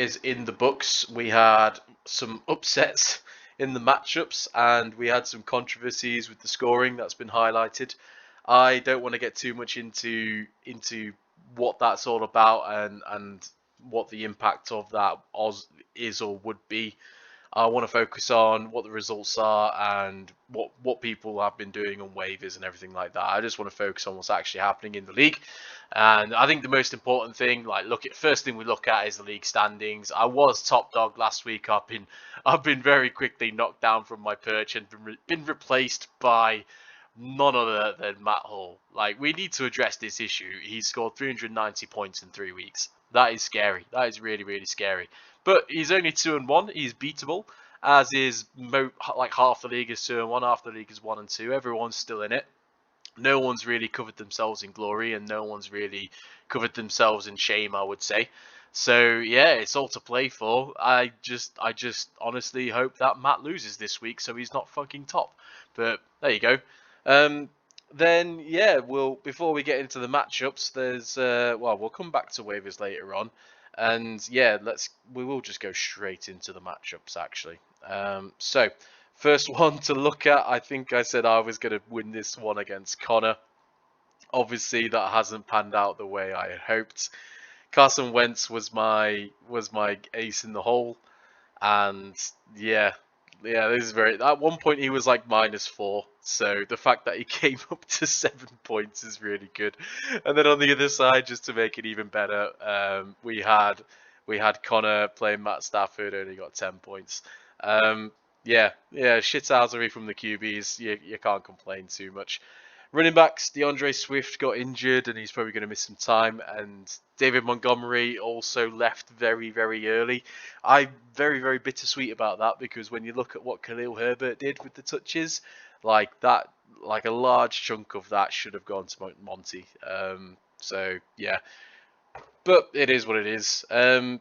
is in the books. We had some upsets in the matchups, and we had some controversies with the scoring that's been highlighted. I don't want to get too much into what that's all about and what the impact of that is or would be. I want to focus on what the results are and what people have been doing on waivers and everything like that. I just want to focus on what's actually happening in the league. And I think the most important thing, first thing we look at is the league standings. I was top dog last week. I've been very quickly knocked down from my perch and been replaced by none other than Matt Hall. Like, we need to address this issue. He's scored 390 points in 3 weeks. That is scary. That is really, really scary. But he's only 2-1. He's beatable, as is like half the league is 2-1, half the league is 1-2. Everyone's still in it. No one's really covered themselves in glory, and no one's really covered themselves in shame, I would say. So yeah, it's all to play for. I just honestly hope that Matt loses this week, so he's not fucking top. But there you go. Then yeah, before we get into the matchups, there's we'll come back to waivers later on, and yeah, we will just go straight into the matchups actually. So first one to look at, I think I said I was going to win this one against Connor. Obviously, that hasn't panned out the way I had hoped. Carson Wentz was my ace in the hole, and yeah, this is very. At one point, he was like -4, so the fact that he came up to 7 points is really good. And then on the other side, just to make it even better, we had Connor playing Matt Stafford, only got 10 points. Shithousery from the QBs. You can't complain too much. Running backs, DeAndre Swift got injured and he's probably going to miss some time. And David Montgomery also left very, very early. I'm very, very bittersweet about that because when you look at what Khalil Herbert did with the touches, like a large chunk of that should have gone to Monty. So, yeah. But it is what it is. I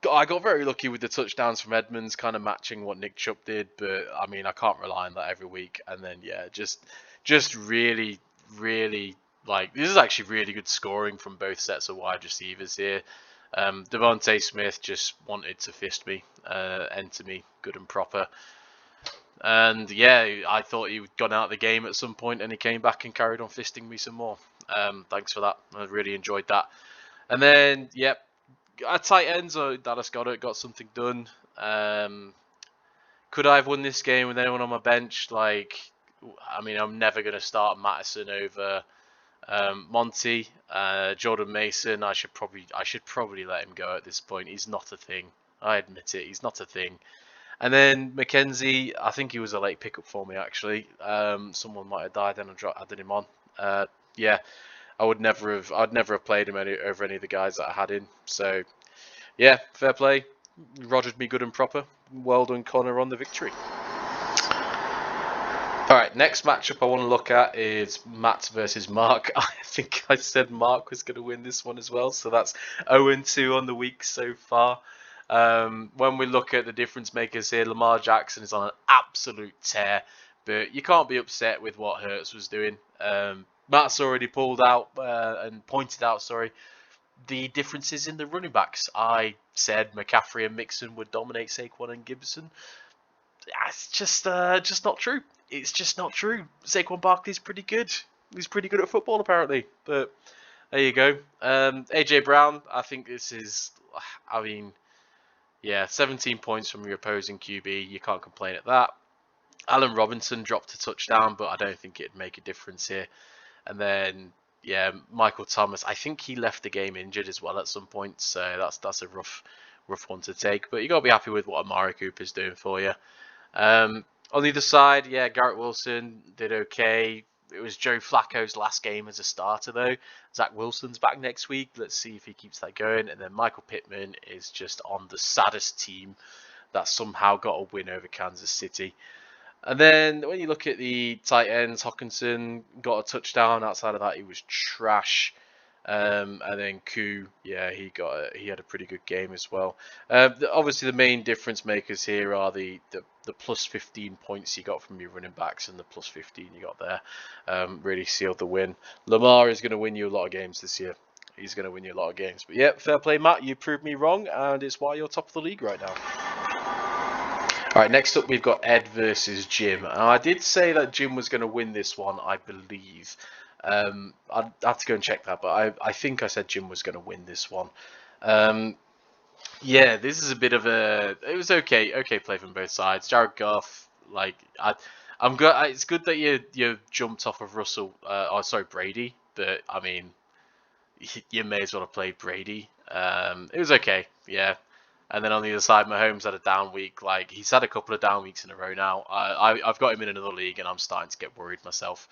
got very lucky with the touchdowns from Edmonds, kind of matching what Nick Chubb did. But, I mean, I can't rely on that every week. And then, yeah, just really, really, this is actually really good scoring from both sets of wide receivers here. Devontae Smith just wanted to fist me, enter me, good and proper. And yeah, I thought he had gone out of the game at some point, and he came back and carried on fisting me some more. Thanks for that. I really enjoyed that. And then, yep, at tight ends, Dallas Goedert got something done. Could I have won this game with anyone on my bench? I'm never going to start Madison over Monty. Jordan Mason, I should probably let him go at this point. He's not a thing. I admit it. He's not a thing. And then McKenzie, I think he was a late pickup for me actually. Someone might have died, and I added him on. Yeah, I'd never have played him over any of the guys that I had in. So yeah, fair play. Rogered me good and proper. Well done, Connor, on the victory. Alright, next matchup I want to look at is Matt versus Mark. I think I said Mark was going to win this one as well, so that's 0-2 on the week so far. When we look at the difference makers here, Lamar Jackson is on an absolute tear, but you can't be upset with what Hurts was doing. Matt's already pointed out, the differences in the running backs. I said McCaffrey and Mixon would dominate Saquon and Gibson. It's just not true. It's just not true. Saquon Barkley's pretty good. He's pretty good at football, apparently. But there you go. AJ Brown, I think this is, 17 points from your opposing QB. You can't complain at that. Allen Robinson dropped a touchdown, but I don't think it'd make a difference here. And then, yeah, Michael Thomas, I think he left the game injured as well at some point. So that's a rough one to take. But you got to be happy with what Amari Cooper's doing for you. On the other side, yeah, Garrett Wilson did okay. It was Joe Flacco's last game as a starter, though. Zach Wilson's back next week. Let's see if he keeps that going. And then Michael Pittman is just on the saddest team that somehow got a win over Kansas City. And then when you look at the tight ends, Hockenson got a touchdown. Outside of that, he was trash. And then Koo, yeah, he had a pretty good game as well. Obviously, the main difference makers here are the plus 15 points you got from your running backs and the plus 15 you got there. Really sealed the win. Lamar is going to win you a lot of games this year. He's going to win you a lot of games. But yeah, fair play, Matt. You proved me wrong, and it's why you're top of the league right now. All right, next up we've got Ed versus Jim. I did say that Jim was going to win this one, I believe. I'd have to go and check that, but I think I said Jim was going to win this one. Yeah, this is a bit of a. It was okay play from both sides. Jared Goff, like I'm good. It's good that you jumped off of Russell. Brady. But I mean, you may as well have played Brady. It was okay, yeah. And then on the other side, Mahomes had a down week. Like he's had a couple of down weeks in a row now. I've got him in another league, and I'm starting to get worried myself.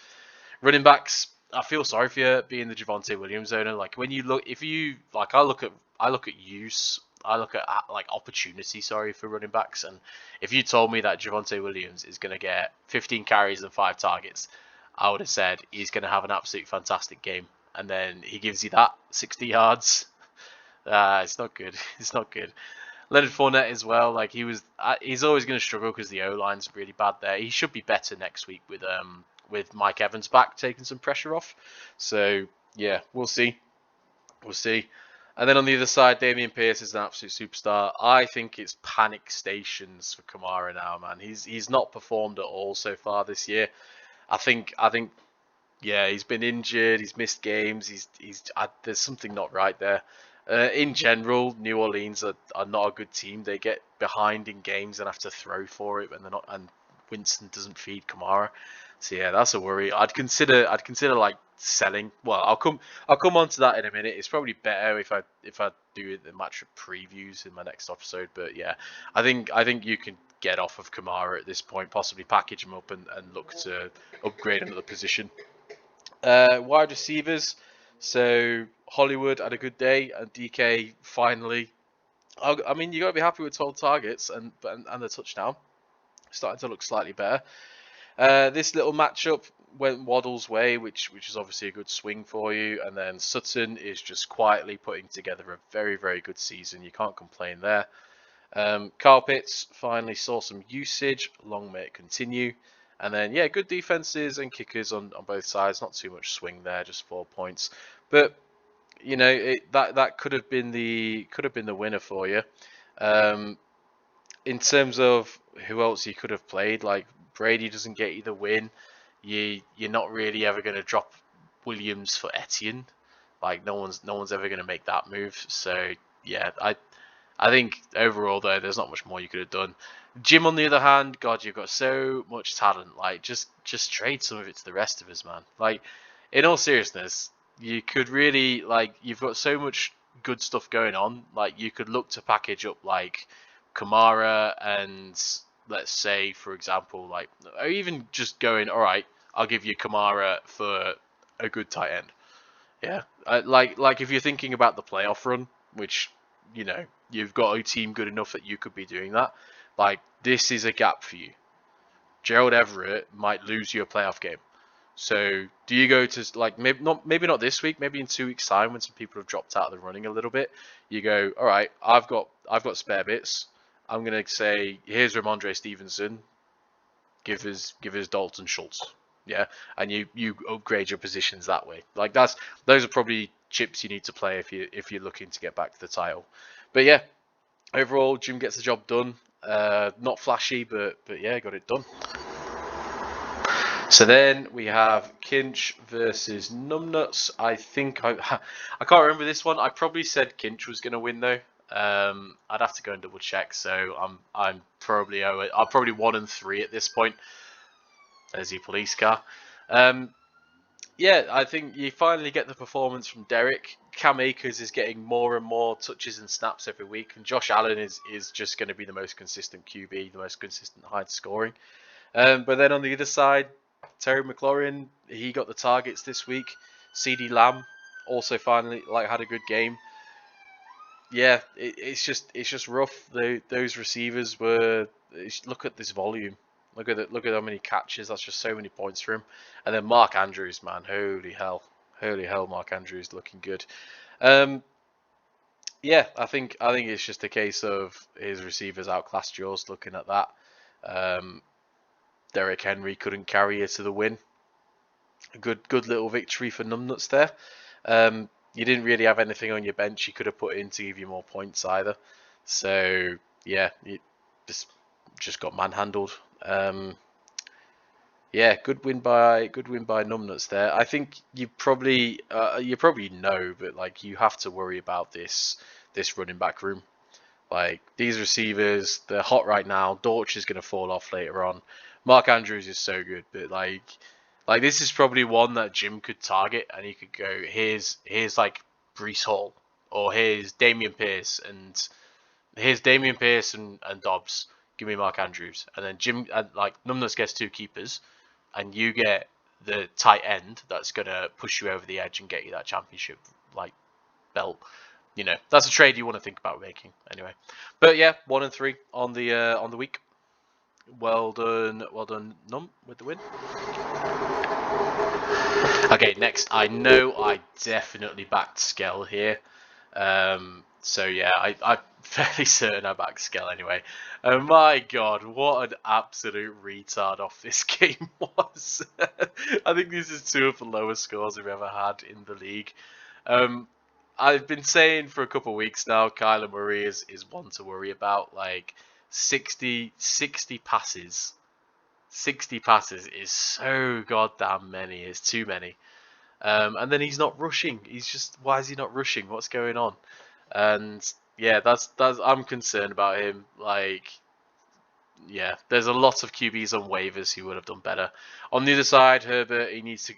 Running backs, I feel sorry for you being the Javonte Williams owner. Like when you look, if you like, I look at use. I look at like opportunity, sorry, for running backs. And if you told me that Javonte Williams is going to get 15 carries and 5 targets, I would have said he's going to have an absolute fantastic game. And then he gives you that 60 yards. It's not good. It's not good. Leonard Fournette as well. Like he's always going to struggle because the O line's really bad there. He should be better next week with Mike Evans back, taking some pressure off. So yeah, we'll see. We'll see. And then on the other side, Damian Pierce is an absolute superstar. I think it's panic stations for Kamara now, man. He's not performed at all so far this year. I think yeah, he's been injured. He's missed games. There's something not right there. In general, New Orleans are not a good team. They get behind in games and have to throw for it, and Winston doesn't feed Kamara. So yeah, that's a worry. I'd consider like selling. Well, I'll come on to that in a minute. It's probably better if I do the matchup previews in my next episode. But yeah, I think you can get off of Kamara at this point, possibly package him up and look to upgrade another position. Wide receivers. So Hollywood had a good day, and DK finally. I mean, you got to be happy with 12 targets and the touchdown. Starting to look slightly better. This little matchup went Waddle's way, which is obviously a good swing for you. And then Sutton is just quietly putting together a very, very good season. You can't complain there. Carl Pitts finally saw some usage. Long may it continue. And then, yeah, good defenses and kickers on both sides. Not too much swing there, just 4 points. But you know that could have been the winner for you. In terms of who else you could have played, like Brady doesn't get you the win. You're not really ever going to drop Williams for Etienne. Like no one's ever going to make that move. So yeah, I think overall though, there's not much more you could have done. Jim, on the other hand, God, you've got so much talent. Like just trade some of it to the rest of us, man. Like in all seriousness, you could really you've got so much good stuff going on. Like you could look to package up like Kamara and let's say, for example, or even just going, all right, I'll give you Kamara for a good tight end. Yeah, like if you're thinking about the playoff run, which you've got a team good enough that you could be doing that. Like this is a gap for you. Gerald Everett might lose you a playoff game. So do you go to maybe not this week, maybe in 2 weeks' time when some people have dropped out of the running a little bit, you go, all right, I've got spare bits. I'm gonna say here's Ramondre Stevenson. Give us Dalton Schultz. Yeah, and you upgrade your positions that way. Like those are probably chips you need to play if you're looking to get back to the title. But yeah, overall Jim gets the job done. Not flashy, but yeah, got it done. So then we have Kinch versus Numbnuts. I think I can't remember this one. I probably said Kinch was going to win though. I'd have to go and double check. So I'm probably 1-3 at this point. There's your police car. Yeah, I think you finally get the performance from Derek. Cam Akers is getting more and more touches and snaps every week, and Josh Allen is just going to be the most consistent QB, the most consistent high scoring. But then on the other side, Terry McLaurin, he got the targets this week. CeeDee Lamb also finally had a good game. Yeah, it's just rough. Those receivers were. Look at this volume. Look at how many catches. That's just so many points for him. And then Mark Andrews, man, holy hell, Mark Andrews looking good. Yeah, I think it's just a case of his receivers outclassed yours. Looking at that, Derrick Henry couldn't carry you to the win. A good little victory for Numbnuts there. you didn't really have anything on your bench you could have put in to give you more points either. So yeah, you just got manhandled. Yeah, good win by Numbnuts there. I think you probably know, but like you have to worry about this running back room. Like these receivers, they're hot right now. Dortch is going to fall off later on. Mark Andrews is so good, but like this is probably one that Jim could target, and he could go, here's like Brees Hall, or here's Damian Pierce, and Dobbs. Give me Mark Andrews, and then Jim, like Numbnuts gets 2 keepers, and you get the tight end that's gonna push you over the edge and get you that championship like belt. You know, that's a trade you want to think about making anyway. But yeah, 1-3 on the week. Well done, Num, with the win. Okay, next, I know I definitely backed Skell here. So yeah, I'm fairly certain I backed Skell anyway. Oh my god, what an absolute retard off this game was. I think this is 2 of the lowest scores we've ever had in the league. I've been saying for a couple of weeks now, Kyler Murray is one to worry about. Like 60 passes. 60 passes is so goddamn many. It's too many. And then he's not rushing. He's just, why is he not rushing? What's going on? And yeah, that's I'm concerned about him. Like, yeah, there's a lot of QBs on waivers who would have done better. On the other side, Herbert, he needs to.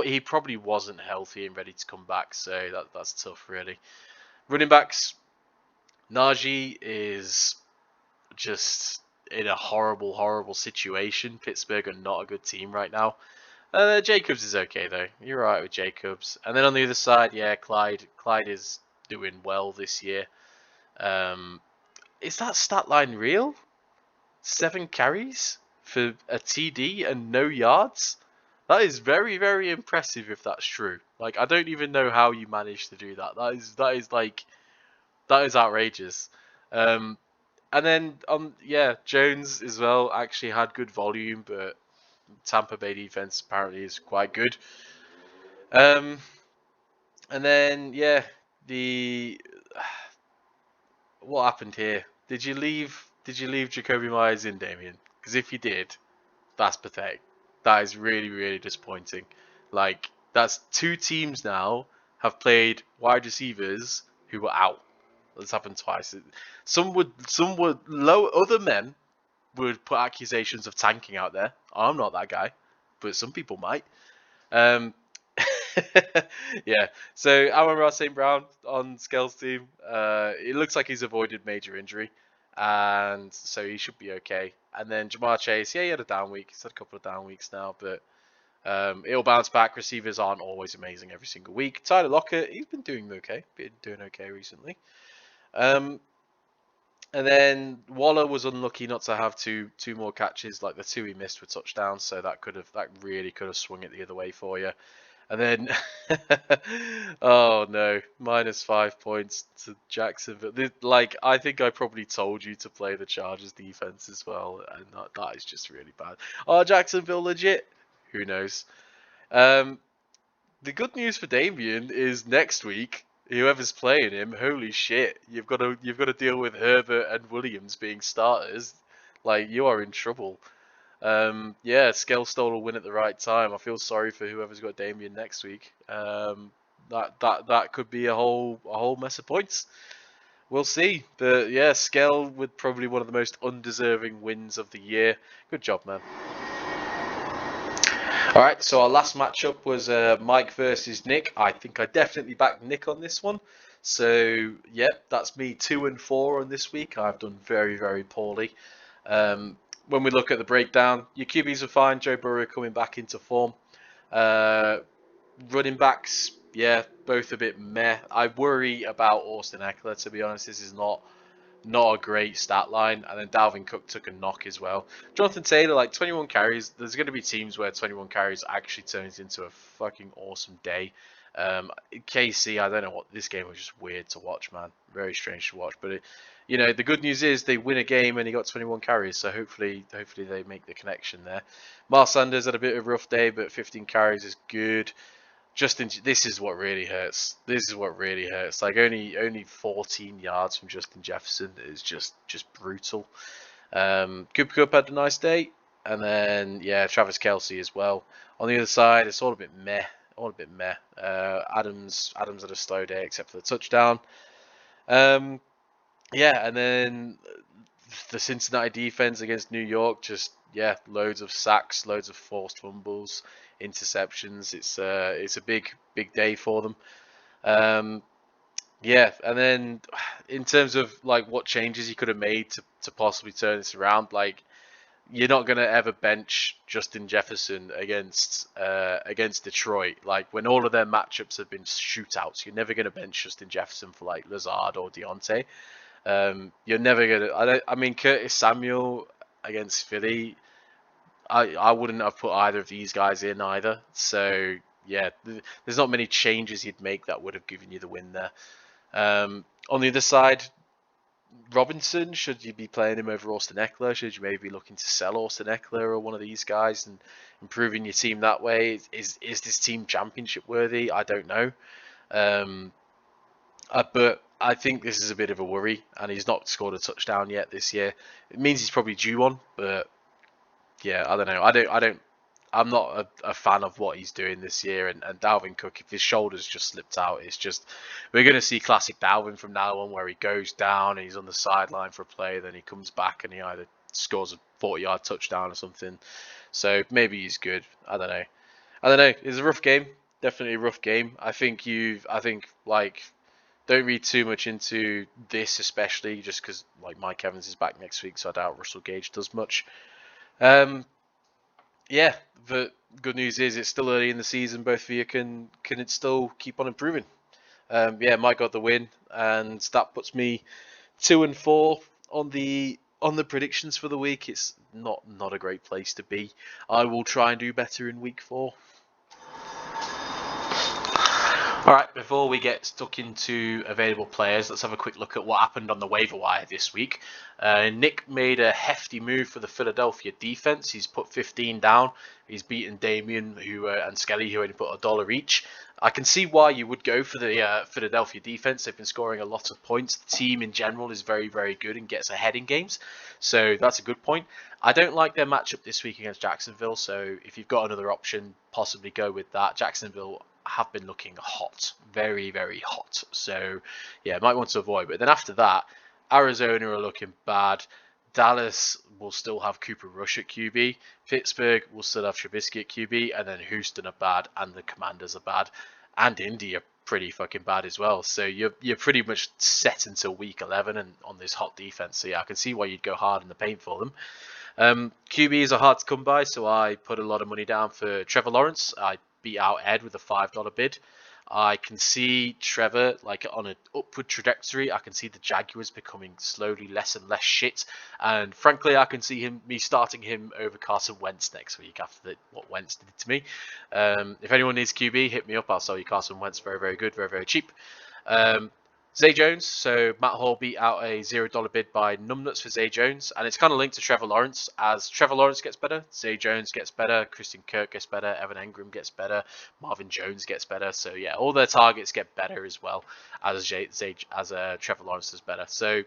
He probably wasn't healthy and ready to come back, so that's tough, really. Running backs, Najee is just in a horrible, horrible situation. Pittsburgh are not a good team right now. Jacobs is okay though. You're right with Jacobs. And then on the other side, yeah, Clyde is doing well this year. Is that stat line real? 7 carries for a TD and no yards? That is very, very impressive if that's true. Like, I don't even know how you managed to do that. That is outrageous. And then Jones as well actually had good volume, but Tampa Bay defense apparently is quite good. And then the what happened here? Did you leave Jacoby Myers in, Damien? Because if you did, that's pathetic. That is really, really disappointing. Like, that's 2 teams now have played wide receivers who were out. That's happened twice. Some would other men would put accusations of tanking out there. I'm not that guy, but some people might. Yeah, so Amon-Ra St. Brown on Skell's team. It looks like he's avoided major injury, and so he should be okay. And then Jamar Chase, yeah, he had a down week. He's had a couple of down weeks now, but it'll bounce back. Receivers aren't always amazing every single week. Tyler Lockett, he's been doing okay. Recently. And then Waller was unlucky not to have two more catches. Like the 2 he missed were touchdowns, so that really could have swung it the other way for you. And then, oh no, -5 points to Jacksonville. Like, I think I probably told you to play the Chargers defense as well, and that is just really bad. Are Jacksonville legit? Who knows? The good news for Damien is next week, whoever's playing him, holy shit, you've got to deal with Herbert and Williams being starters. Like, you are in trouble. Yeah, Skellstone will win at the right time. I feel sorry for whoever's got Damien next week. That could be a whole mess of points. We'll see. But yeah, Skell with probably one of the most undeserving wins of the year. Good job, man. All right, so our last matchup was Mike versus Nick. I think I definitely backed Nick on this one. So yeah, that's me 2-4 on this week. I've done very, very poorly. When we look at the breakdown, your QBs are fine. Joe Burrow coming back into form. Running backs, yeah, both a bit meh. I worry about Austin Eckler, to be honest. This is not a great stat line. And then Dalvin Cook took a knock as well. Jonathan Taylor, like 21 carries. There's going to be teams where 21 carries actually turns into a fucking awesome day. KC, I don't know what, this game was just weird to watch, man. Very strange to watch. But the good news is they win a game and he got 21 carries. So hopefully they make the connection there. Miles Sanders had a bit of a rough day, but 15 carries is good. This is what really hurts. This is what really hurts. Like only 14 yards from Justin Jefferson is just brutal. Cooper Kupp had a nice day, and then yeah, Travis Kelce as well. On the other side, it's all a bit meh. All a bit meh. Adams had a slow day except for the touchdown. Yeah, and then the Cincinnati defense against New York, just yeah, loads of sacks, loads of forced fumbles, interceptions. It's a big day for them. Yeah, and then in terms of like what changes you could have made to possibly turn this around, like you're not gonna ever bench Justin Jefferson against Detroit. Like when all of their matchups have been shootouts, you're never gonna bench Justin Jefferson for like Lazard or Deontay. You're never gonna. I mean, Curtis Samuel against Philly. I wouldn't have put either of these guys in either. So yeah, there's not many changes you'd make that would have given you the win there. On the other side, Robinson, should you be playing him over Austin Eckler? Should you maybe be looking to sell Austin Eckler or one of these guys and improving your team that way? Is this team championship worthy? I don't know. But I think this is a bit of a worry, and he's not scored a touchdown yet this year. It means he's probably due one, but yeah, I don't know. I'm not a fan of what he's doing this year. And Dalvin Cook, if his shoulders just slipped out, it's just we're going to see classic Dalvin from now on, where he goes down and he's on the sideline for a play, then he comes back and he either scores a 40-yard touchdown or something. So maybe he's good. I don't know. It's a rough game. Definitely a rough game. I think like don't read too much into this, especially just because like Mike Evans is back next week, so I doubt Russell Gage does much. Yeah, but good news is it's still early in the season. Both of you can it still keep on improving. Yeah, Mike got the win, and that puts me 2-4 on the predictions for the week. It's not a great place to be. I will try and do better in week 4. All right, before we get stuck into available players, let's have a quick look at what happened on the waiver wire this week. Nick made a hefty move for the Philadelphia defense. He's put 15 down. He's beaten Damien and Skelly, who only put $1 each. I can see why you would go for the Philadelphia defense. They've been scoring a lot of points. The team in general is very, very good and gets ahead in games. So that's a good point. I don't like their matchup this week against Jacksonville. So if you've got another option, possibly go with that. Jacksonville have been looking hot, very, very hot. So yeah, might want to avoid. But then after that, Arizona are looking bad. Dallas will still have Cooper Rush at QB. Pittsburgh will still have Trubisky at QB. And then Houston are bad, and the Commanders are bad. And Indy are pretty fucking bad as well. So you're pretty much set until week 11 and on this hot defense. So yeah, I can see why you'd go hard in the paint for them. QBs are hard to come by, so I put a lot of money down for Trevor Lawrence. I beat out Ed with a $5 bid. I can see Trevor like on an upward trajectory. I can see the Jaguars becoming slowly less and less shit, and frankly, I can see me starting him over Carson Wentz next week after what Wentz did to me. If anyone needs QB, hit me up. I'll sell you Carson Wentz. Very, very good. Very, very cheap. Zay Jones, so Matt Hall beat out a $0 bid by Numbnuts for Zay Jones, and it's kind of linked to Trevor Lawrence. As Trevor Lawrence gets better, Zay Jones gets better, Christian Kirk gets better, Evan Engram gets better, Marvin Jones gets better. So yeah, all their targets get better as well as Trevor Lawrence does better. So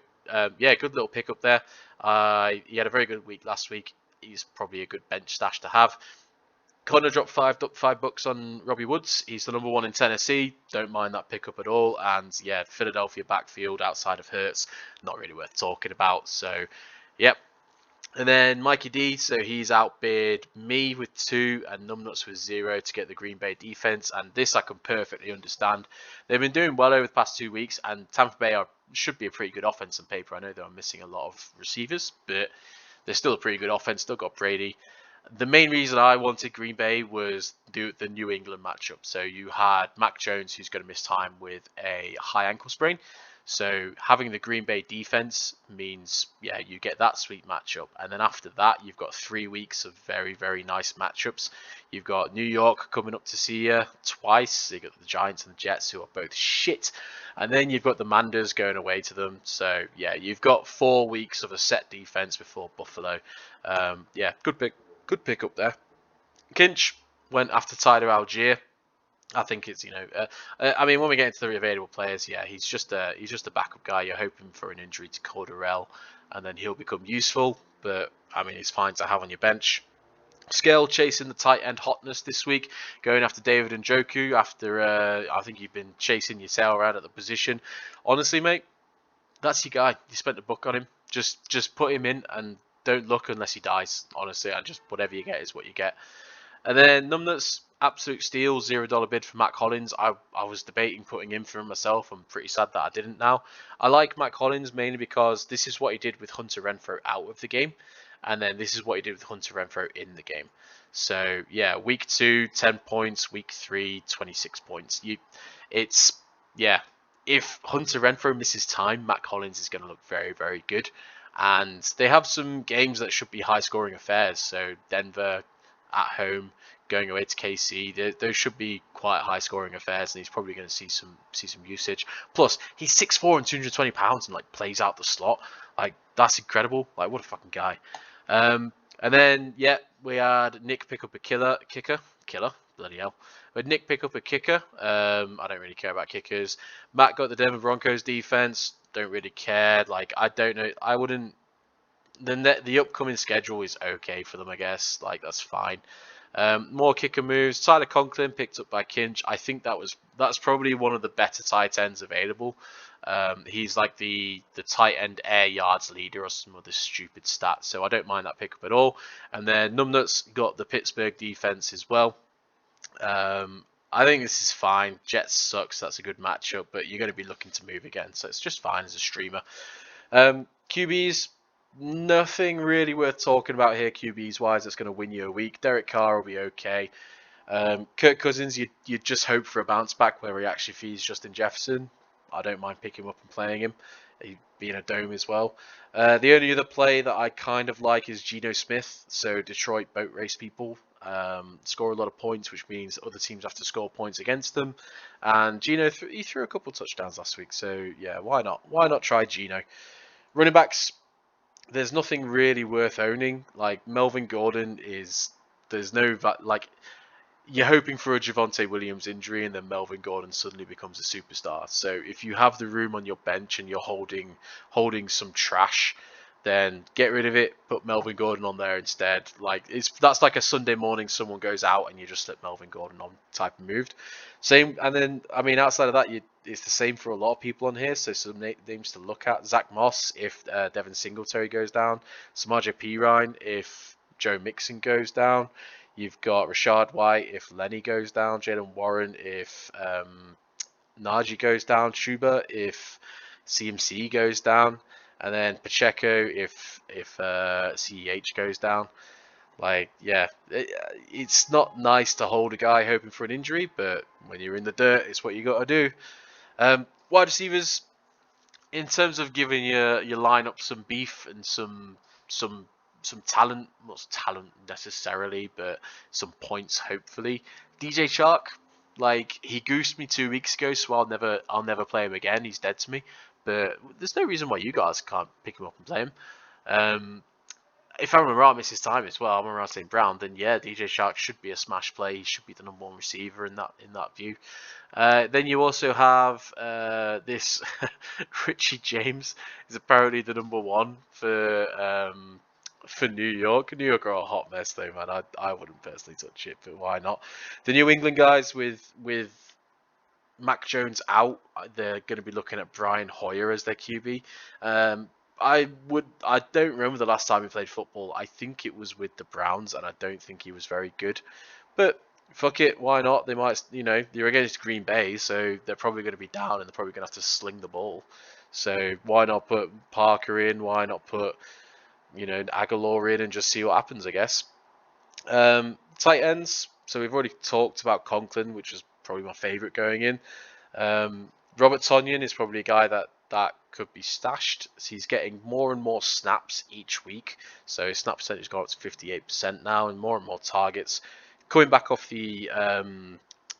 yeah, good little pickup there. He had a very good week last week. He's probably a good bench stash to have. Connor dropped $5 on Robbie Woods. He's the number 1 in Tennessee. Don't mind that pickup at all. And yeah, Philadelphia backfield outside of Hurts, not really worth talking about. So, yep. And then Mikey D, so he's outbid me with 2 and Numbnuts with 0 to get the Green Bay defense. And this I can perfectly understand. They've been doing well over the past 2 weeks, and Tampa Bay should be a pretty good offense on paper. I know they're missing a lot of receivers, but they're still a pretty good offense. Still got Brady. The main reason I wanted Green Bay was the New England matchup. So you had Mac Jones, who's going to miss time with a high ankle sprain. So having the Green Bay defense means, yeah, you get that sweet matchup. And then after that, you've got 3 weeks of very, very nice matchups. You've got New York coming up to see you twice. You've got the Giants and the Jets, who are both shit. And then you've got the Manders going away to them. So, yeah, you've got 4 weeks of a set defense before Buffalo. Yeah, good pick up there. Kinch went after Tyler Algier. I think it's I mean, when we get into the available players, yeah, he's just a backup guy. You're hoping for an injury to Corderell, and then he'll become useful. But I mean, he's fine to have on your bench. Scale chasing the tight end hotness this week, going after David Njoku after I think you've been chasing your tail around at the position. Honestly, mate, that's your guy. You spent a buck on him. Just put him in and don't look unless he dies. Honestly, and just whatever you get is what you get. And then Numbnuts, absolute steal, $0 bid for Matt Collins. I was debating putting him for him myself. I'm pretty sad that I didn't now. I like Matt Collins mainly because this is what he did with Hunter Renfro out of the game. And then this is what he did with Hunter Renfro in the game. So yeah, week 2, 10 points. Week 3, 26 points. It's yeah. If Hunter Renfro misses time, Matt Collins is going to look very, very good. And they have some games that should be high-scoring affairs. So Denver at home, going away to KC, those should be quite high-scoring affairs, and he's probably going to see some usage. Plus, he's 6'4" and 220 pounds, and like plays out the slot. Like that's incredible. Like what a fucking guy. And then yeah, we had Nick pick up a kicker, bloody hell. But Nick pick up a kicker. I don't really care about kickers. Matt got the Denver Broncos defense. Don't really care. Like I don't know. I wouldn't. The upcoming schedule is okay for them, I guess. Like that's fine. More kicker moves. Tyler Conklin picked up by Kinch. I think that's probably one of the better tight ends available. He's like the tight end air yards leader or some other stupid stats, so I don't mind that pickup at all. And then Numbnuts got the Pittsburgh defense as well. I think this is fine. Jets sucks. That's a good matchup, but you're going to be looking to move again, so it's just fine as a streamer. QBs, nothing really worth talking about here QBs wise that's going to win you a week. Derek Carr will be okay. Kirk Cousins, you just hope for a bounce back where he actually feeds Justin Jefferson. I don't mind picking him up and playing him. He'd be in a dome as well. The only other play that I kind of like is Geno Smith. So Detroit boat race people score a lot of points, which means other teams have to score points against them. And Geno, he threw a couple touchdowns last week. So yeah, why not? Why not try Geno? Running backs, there's nothing really worth owning. Like Melvin Gordon there's no like you're hoping for a Javonte Williams injury and then Melvin Gordon suddenly becomes a superstar. So if you have the room on your bench and you're holding some trash, then get rid of it. Put Melvin Gordon on there instead. Like that's like a Sunday morning someone goes out and you just let Melvin Gordon on type of moved. Same, and then I mean outside of that, it's the same for a lot of people on here. So some names to look at: Zach Moss if Devin Singletary goes down, Samaje Perine if Joe Mixon goes down. You've got Rashad White if Lenny goes down, Jalen Warren if Najee goes down, Schubert if CMC goes down, and then Pacheco if CEH goes down. Like, yeah, it's not nice to hold a guy hoping for an injury, but when you're in the dirt, it's what you got to do. Wide receivers, in terms of giving your lineup some beef and some talent, not talent necessarily, but some points hopefully. DJ Shark, like he goosed me 2 weeks ago, so I'll never play him again. He's dead to me. But there's no reason why you guys can't pick him up and play him. If Aaron Ra misses time as well, Amon-Ra St. Brown, then yeah, DJ Shark should be a smash play. He should be the number one receiver in that view. Then you also have this Richie James is apparently the number one for New York. New York are a hot mess though, man. I wouldn't personally touch it, but why not? The New England guys with Mac Jones out, they're going to be looking at Brian Hoyer as their QB. I don't remember the last time he played football. I think it was with the Browns, and I don't think he was very good. But fuck it, why not? They might, they're against Green Bay, so they're probably going to be down, and they're probably going to have to sling the ball. So why not put Parker in? Why not put, Aguilar in and just see what happens, I guess. Tight ends. So we've already talked about Conklin, which is probably my favourite going in. Robert Tonyan is probably a guy that could be stashed. He's getting more and more snaps each week. So his snap percentage has gone up to 58% now and more targets. Coming back off the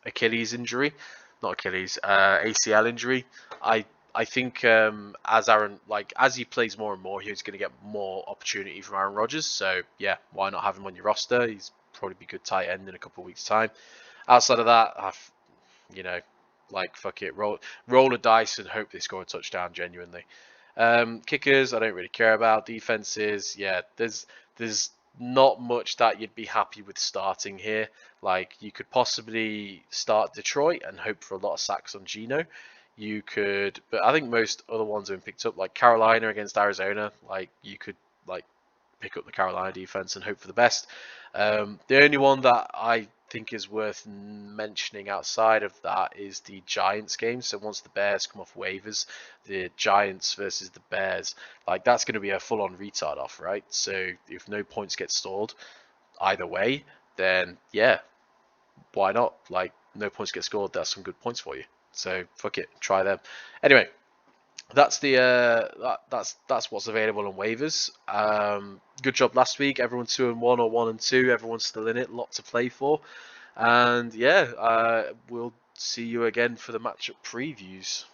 Achilles injury, not Achilles, ACL injury. I think as he plays more and more, he's going to get more opportunity from Aaron Rodgers. So yeah, why not have him on your roster? He's probably be good tight end in a couple of weeks' time. Outside of that, you know, like fuck it, roll a dice and hope they score a touchdown genuinely. Kickers, I don't really care about. Defenses, yeah, there's not much that you'd be happy with starting here. Like you could possibly start Detroit and hope for a lot of sacks on Geno. You could, but I think most other ones have been picked up. Like Carolina against Arizona, like you could like pick up the Carolina defense and hope for the best. The only one that I think is worth mentioning outside of that is the Giants game. So once the Bears come off waivers, the Giants versus the Bears, like that's going to be a full-on retard off, right? So if no points get stalled either way, then yeah, why not? Like no points get scored, that's some good points for you. So fuck it, try them. Anyway, that's the that's what's available on waivers. Good job last week. Everyone's 2-1 or 1-2. Everyone's still in it. Lot to play for, and yeah, we'll see you again for the matchup previews.